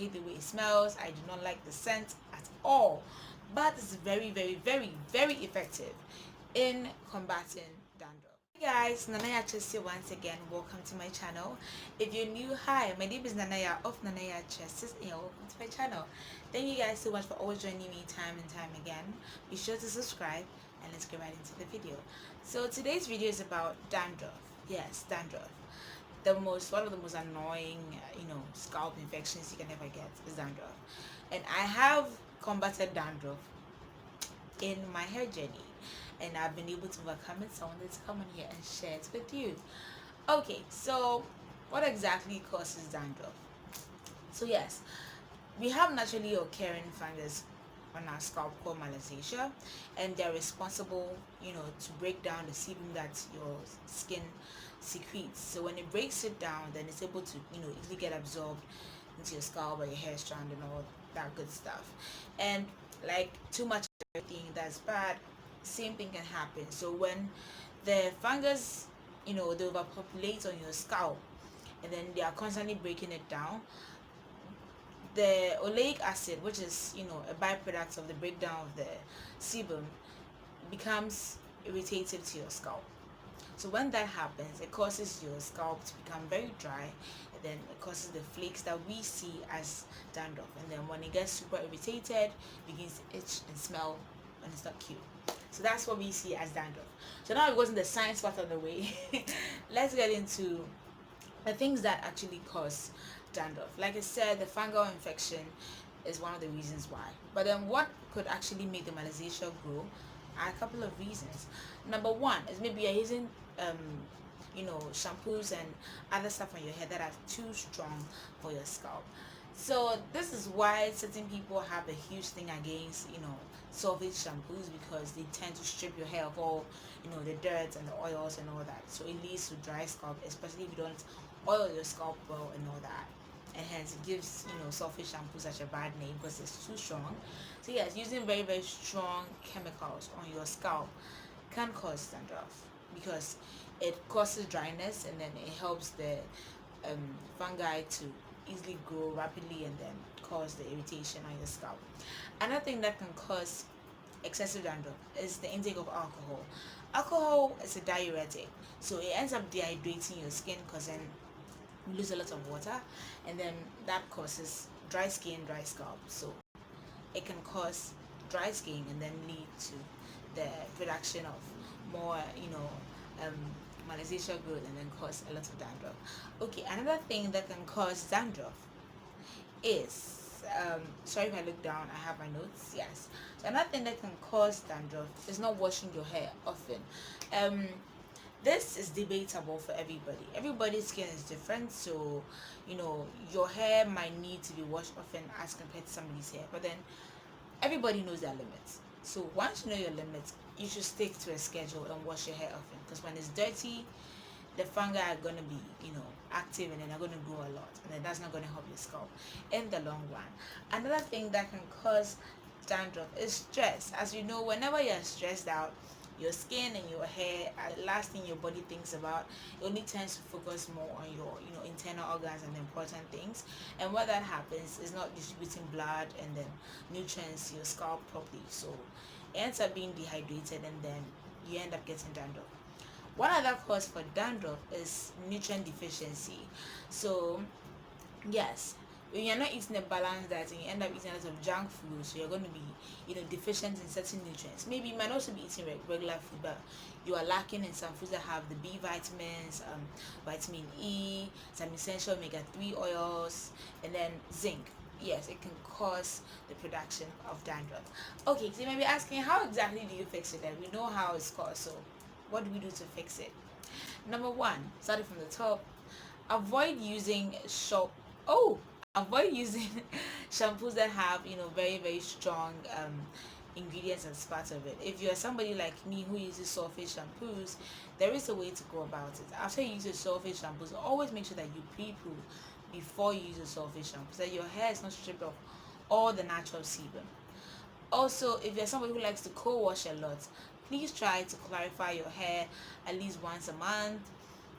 hate the way it smells. I do not like the scent at all, but it's very, very, very, very effective in combating dandruff. Hey guys, NanaYaa Tresses here once again. Welcome to my channel. If you're new, hi, my name is NanaYaa of NanaYaa Tresses, and welcome to my channel. Thank you guys so much for always joining me time and time again. Be sure to subscribe, and let's get right into the video. So today's video is about dandruff. Yes, dandruff. One of the most annoying scalp infections you can ever get is dandruff, and I have combated dandruff in my hair journey, and I've been able to overcome it, so I wanted to come on here and share it with you. Okay, so what exactly causes dandruff? So yes, we have naturally occurring fungus on our scalp called malassezia, and they're responsible to break down the sebum that your skin secretes. So when it breaks it down, then it's able to easily get absorbed into your scalp or your hair strand and all that good stuff. And like too much of everything that's bad, same thing can happen. So when the fungus they overpopulate on your scalp, and then they are constantly breaking it down, the oleic acid, which is a byproduct of the breakdown of the sebum, becomes irritative to your scalp. So when that happens, it causes your scalp to become very dry, and then it causes the flakes that we see as dandruff. And then when it gets super irritated, it begins to itch and smell, and it's not cute. So that's what we see as dandruff. So now it goes in the science part of the way. Let's get into the things that actually cause dandruff. Like I said, the fungal infection is one of the reasons why. But then what could actually make the malassezia grow are a couple of reasons. Number one is maybe you're using shampoos and other stuff on your hair that are too strong for your scalp. So this is why certain people have a huge thing against sulfate shampoos, because they tend to strip your hair of all the dirt and the oils and all that. So it leads to dry scalp, especially if you don't oil your scalp well and all that. And hence it gives sulfate shampoo such a bad name because it's too strong. So yes, using very, very strong chemicals on your scalp can cause dandruff, because it causes dryness, and then it helps the fungi to easily grow rapidly and then cause the irritation on your scalp. Another thing that can cause excessive dandruff is the intake of alcohol. Alcohol is a diuretic, so it ends up dehydrating your skin, because then you lose a lot of water, and then that causes dry skin, dry scalp. So it can cause dry skin and then lead to the production of more malassezia growth, and then cause a lot of dandruff. Okay, another thing that can cause dandruff is sorry if I look down, I have my notes. Yes, so another thing that can cause dandruff is not washing your hair often. This is debatable for everybody. Everybody's skin is different, so your hair might need to be washed often as compared to somebody's hair, but then everybody knows their limits. So once you know your limits, you should stick to a schedule and wash your hair often, because when it's dirty, the fungi are going to be active, and then they're going to grow a lot, and then that's not going to help your scalp in the long run. Another thing that can cause dandruff is stress. As you know, whenever you're stressed out, your skin and your hair are the last thing your body thinks about. It only tends to focus more on your internal organs and important things, and what that happens is not distributing blood and then nutrients to your scalp properly, so it ends up being dehydrated, and then you end up getting dandruff. One other cause for dandruff is nutrient deficiency. So yes, when you're not eating a balanced diet and you end up eating a lot of junk food, so you're going to be deficient in certain nutrients. Maybe you might also be eating regular food, but you are lacking in some foods that have the B vitamins, vitamin E, some essential omega-3 oils, and then zinc. Yes, it can cause the production of dandruff. Okay, so you may be asking, how exactly do you fix it? And we know how it's caused, so what do we do to fix it? Number one, starting from the top, avoid using shampoos that have very, very strong ingredients as part of it. If you're somebody like me who uses sulfate shampoos, there is a way to go about it. After you use the sulfate shampoos, always make sure that you pre-poo before you use the sulfate shampoos, so that your hair is not stripped of all the natural sebum. Also, if you're somebody who likes to co-wash a lot, please try to clarify your hair at least once a month,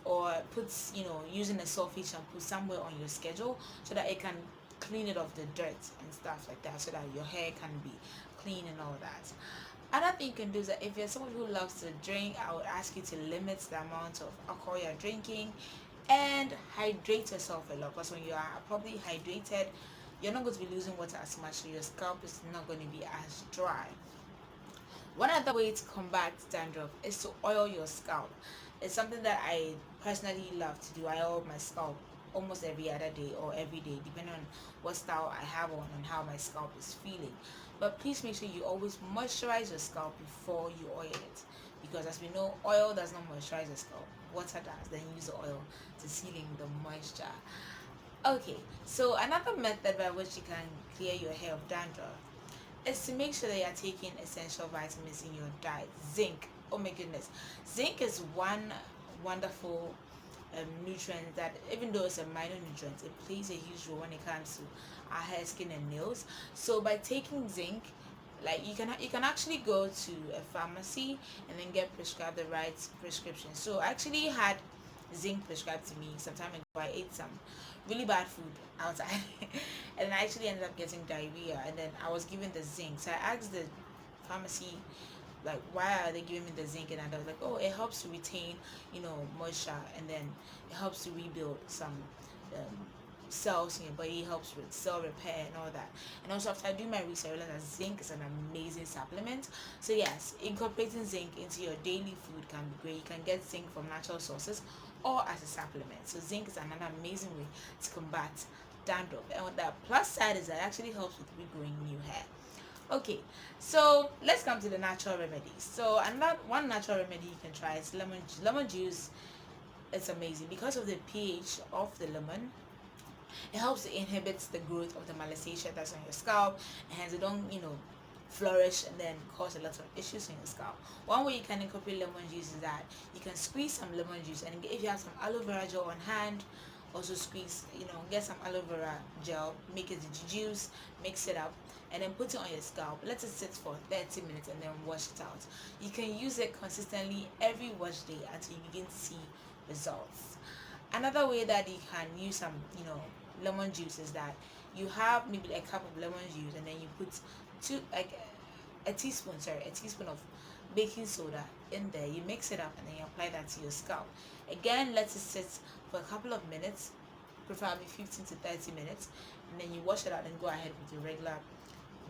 or put using a sulfate shampoo somewhere on your schedule, so that it can clean it of the dirt and stuff like that, so that your hair can be clean and all that. Another thing you can do is that if you're someone who loves to drink, I would ask you to limit the amount of alcohol you're drinking and hydrate yourself a lot, because when you are properly hydrated, you're not going to be losing water as much, so your scalp is not going to be as dry. One other way to combat dandruff is to oil your scalp. It's something that I personally love to do. I oil my scalp almost every other day or every day, depending on what style I have on and how my scalp is feeling. But please make sure you always moisturize your scalp before you oil it, because as we know, oil does not moisturize the scalp, water does. Then use the oil to seal in the moisture. Okay, so another method by which you can clear your hair of dandruff is to make sure that you're taking essential vitamins in your diet. Zinc, oh my goodness, zinc is one wonderful nutrient that, even though it's a minor nutrient, it plays a huge role when it comes to our hair, skin and nails. So by taking zinc, like you can actually go to a pharmacy and then get prescribed the right prescription. So I actually had zinc prescribed to me some time ago. I ate some really bad food outside and I actually ended up getting diarrhea, and then I was given the zinc. So I asked the pharmacy, like, why are they giving me the zinc? And I was like, oh, it helps to retain, moisture, and then it helps to rebuild some cells in your body, helps with cell repair and all that. And also after I do my research, I realized that zinc is an amazing supplement. So yes, incorporating zinc into your daily food can be great. You can get zinc from natural sources or as a supplement. So zinc is another amazing way to combat dandruff. And what the plus side is that it actually helps with regrowing new hair. Okay, so let's come to the natural remedies. So another one natural remedy you can try is lemon juice. Lemon juice is amazing because of the pH of the lemon. It helps to inhibit the growth of the malassezia that's on your scalp, and hence it don't flourish and then cause a lot of issues in your scalp. One way you can incorporate lemon juice is that you can squeeze some lemon juice, and if you have some aloe vera gel on hand, also squeeze, get some aloe vera gel, make it juice, mix it up, and then put it on your scalp. Let it sit for 30 minutes and then wash it out. You can use it consistently every wash day until you begin to see results. Another way that you can use some lemon juice is that you have maybe a cup of lemon juice, and then you put a teaspoon of baking soda in there. You mix it up and then you apply that to your scalp. Again, let it sit for a couple of minutes, preferably 15 to 30 minutes, and then you wash it out and go ahead with your regular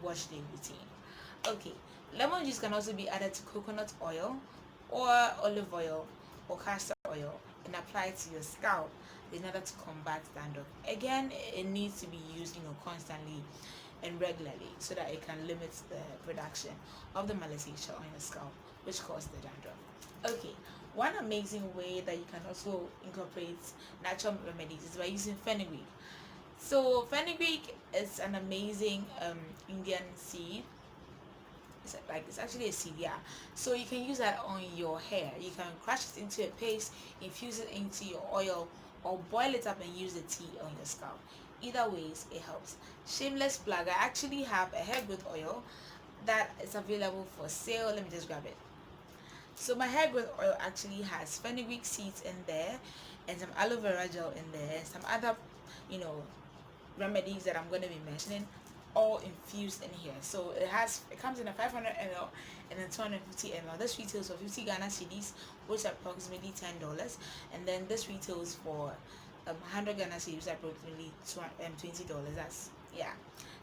wash day routine. Okay, lemon juice can also be added to coconut oil or olive oil or castor oil and applied to your scalp in order to combat dandruff. Again, it needs to be used constantly and regularly so that it can limit the production of the malassezia on your scalp, which causes the dandruff. Okay, one amazing way that you can also incorporate natural remedies is by using fenugreek. So fenugreek is an amazing Indian seed. It's actually a seed, yeah. So you can use that on your hair. You can crush it into a paste, infuse it into your oil, or boil it up and use the tea on your scalp. Either ways, it helps. Shameless plug, I actually have a hair growth oil that is available for sale. Let me just grab it. So my hair growth oil actually has fenugreek seeds in there and some aloe vera gel in there, some other remedies that I'm going to be mentioning, all infused in here. So it comes in a 500 ml and a 250 ml. This retails for 50 Ghana cedis, which is approximately $10, and then this retails for 100 Ghana cedis, approximately $20. That's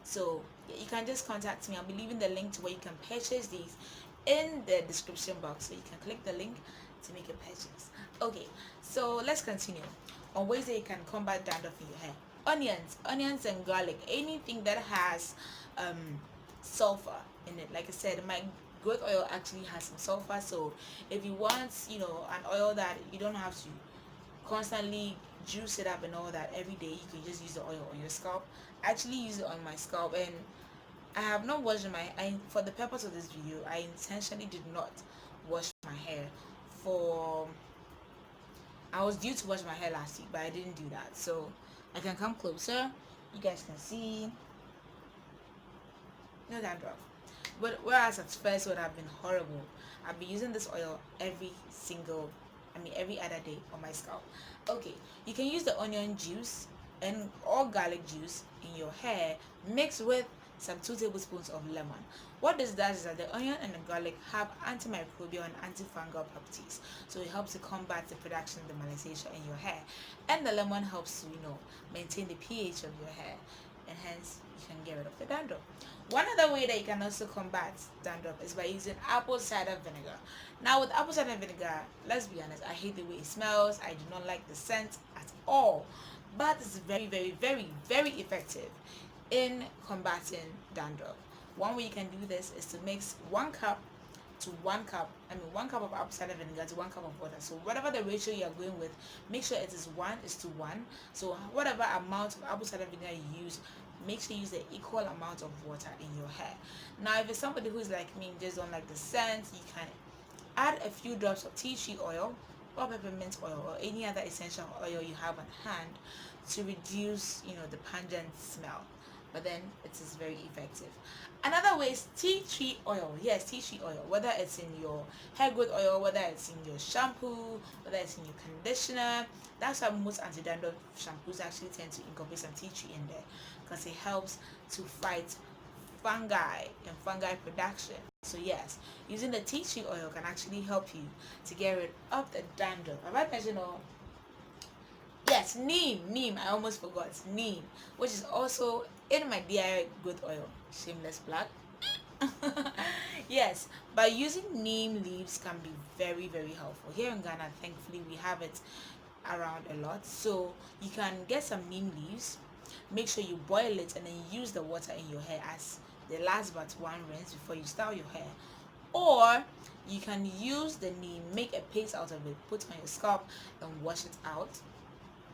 So you can just contact me. I'll be leaving the link to where you can purchase these in the description box, so you can click the link to make a purchase. Okay, so let's continue on ways that you can combat dandruff in your hair. Onions and garlic, anything that has sulfur in it. Like I said, my growth oil actually has some sulfur, so if you want an oil that you don't have to constantly juice it up and all that every day, you can just use the oil on your scalp. I actually use it on my scalp, and I have not washed for the purpose of this video, I intentionally did not wash my hair. I was due to wash my hair last week, but I didn't do that. So I can come closer, you guys can see no dandruff. But whereas at first it would have been horrible, I've been using this oil every other day on my scalp. Okay, you can use the onion juice and or garlic juice in your hair mixed with some 2 tablespoons of lemon. What this does is that the onion and the garlic have antimicrobial and antifungal properties, so it helps to combat the production of the malasation in your hair, and the lemon helps to maintain the pH of your hair, and hence you can get rid of the dandruff. One other way that you can also combat dandruff is by using apple cider vinegar. Now with apple cider vinegar, let's be honest, I hate the way it smells. I do not like the scent at all, but it's very, very, very, very effective in combating dandruff. One way you can do this is to mix 1 cup to 1 cup, 1 cup of apple cider vinegar to 1 cup of water. So whatever the ratio you are going with, make sure it is 1:1. So whatever amount of apple cider vinegar you use, make sure you use the equal amount of water in your hair. Now if it's somebody who's like me and just don't like the scent, you can add a few drops of tea tree oil or peppermint oil or any other essential oil you have on hand to reduce the pungent smell, but then it is very effective. Another way is tea tree oil. Yes, tea tree oil, whether it's in your hair growth oil, whether it's in your shampoo, whether it's in your conditioner. That's why most anti-dandruff shampoos actually tend to incorporate some tea tree in there, because it helps to fight fungi and fungi production. So yes, using the tea tree oil can actually help you to get rid of the dandruff. Have I mentioned all? Yes, neem. I almost forgot neem, which is also in my DIY growth oil. Shameless plug. Yes, but using neem leaves can be very, very helpful. Here in Ghana, thankfully, we have it around a lot. So you can get some neem leaves, make sure you boil it, and then use the water in your hair as the last but one rinse before you style your hair. Or you can use the neem, make a paste out of it, put on your scalp and wash it out.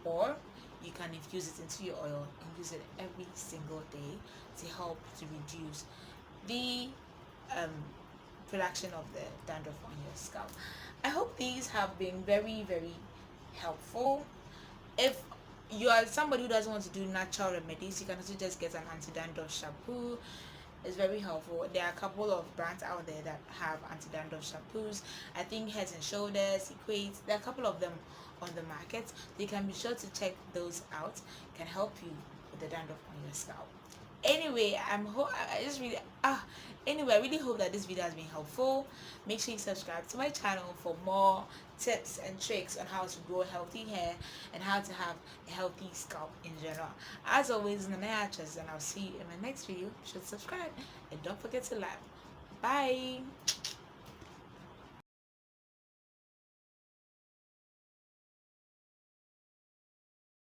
Or you can infuse it into your oil and use it every single day to help to reduce the production of the dandruff on your scalp. I hope these have been very, very helpful. If you are somebody who doesn't want to do natural remedies, you can also just get an anti-dandruff shampoo. It's very helpful. There are a couple of brands out there that have anti-dandruff shampoos. I think Head and Shoulders, Equate, there are a couple of them on the market. You can be sure to check those out. It can help you with the dandruff on your scalp. Anyway, I really hope that this video has been helpful. Make sure you subscribe to my channel for more tips and tricks on how to grow healthy hair and how to have a healthy scalp in general. As always, NanaYaa Tresses, and I'll see you in my next video. You should subscribe and don't forget to like. Bye.